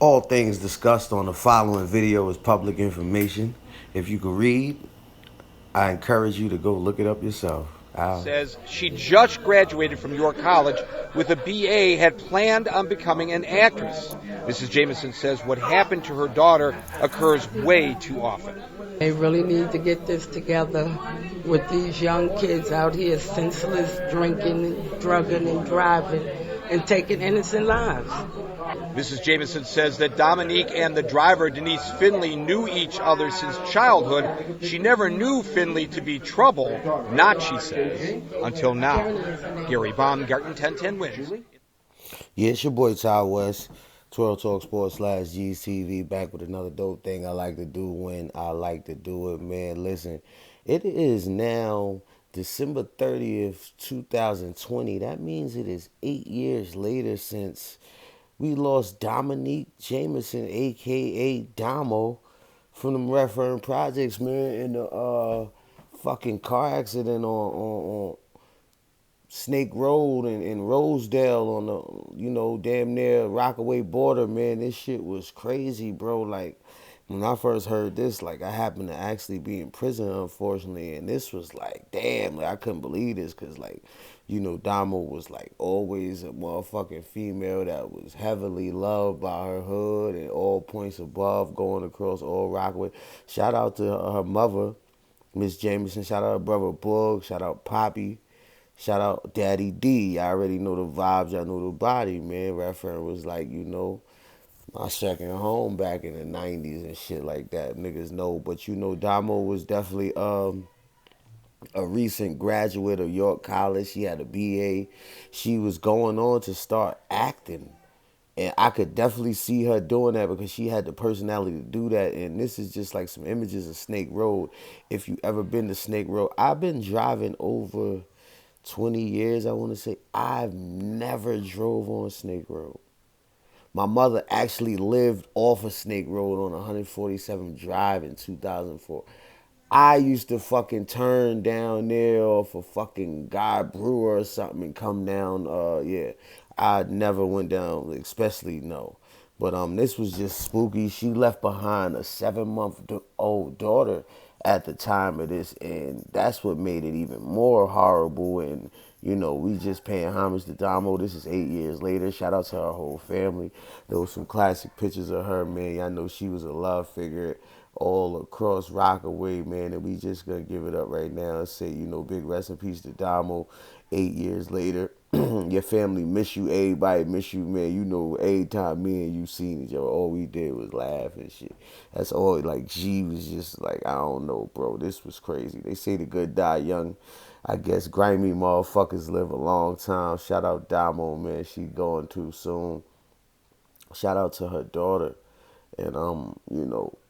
All things discussed on the following video is public information. If you can read, I encourage you to go look it up yourself. Says she just graduated from York College with a BA, had planned on becoming an actress. Mrs. Jamison says what happened to her daughter occurs way too often. They really need to get this together with these young kids out here senseless drinking and drugging and driving and taking innocent lives. Mrs. Jamison says that Dominique and the driver, Denise Finley, knew each other since childhood. She never knew Finley to be trouble, not, she says, until now. Gary Baumgarten, 1010 wins. Yeah, it's your boy Ty West, 12 Talk Sports / GTV, back with another dope thing I like to do when I like to do it, man. Listen, it is now December 30th, 2020. That means it is 8 years later since we lost Dominique Jamison, a.k.a. Domo, from them Redfern Projects, man, in the fucking car accident on Snake Road in Rosedale on the, damn near Rockaway border, man. This shit was crazy, bro. Like, when I first heard this, like, I happened to actually be in prison, unfortunately, and this was like, damn, like, I couldn't believe this, because, like, Damo was, like, always a motherfucking female that was heavily loved by her hood and all points above, going across all Rockaway. Shout out to her mother, Miss Jamison. Shout out her brother Boog. Shout out Poppy. Shout out Daddy D. I already know the vibes. I know the body, man. Redfern was like, my second home back in the 90s and shit like that. Niggas know. But Damo was definitely a recent graduate of York College. She had a BA. She was going on to start acting. And I could definitely see her doing that because she had the personality to do that. And this is just like some images of Snake Road. If you ever been to Snake Road, I've been driving over 20 years, I want to say. I've never drove on Snake Road. My mother actually lived off of Snake Road on 147th Drive in 2004. I used to fucking turn down there off a fucking Guy Brewer or something and come down. Yeah, I never went down, especially no. But this was just spooky. She left behind a 7-month-old daughter at the time of this, and that's what made it even more horrible. And we just paying homage to Domo. This is 8 years later. Shout out to her whole family. There was some classic pictures of her, man. I know she was a love figure all across Rockaway, man, and we just gonna give it up right now and say, big rest in peace to Domo. 8 years later, your family miss you, everybody miss you, man. Every time me and you seen each other, all we did was laugh and shit. That's all. Like, G was just like, I don't know, bro. This was crazy. They say the good die young. I guess grimy motherfuckers live a long time. Shout out Damo, man. She going too soon. Shout out to her daughter, and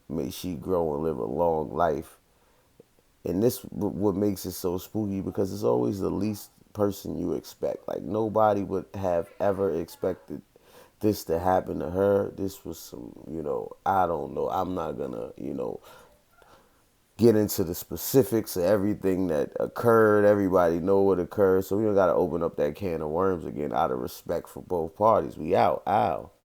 may she grow and live a long life. And this what makes it so spooky, because it's always the least person you expect. Like, nobody would have ever expected this to happen to her. This was some, I don't know. I'm not gonna, get into the specifics of everything that occurred. Everybody know what occurred, so we don't gotta open up that can of worms again, out of respect for both parties. We out.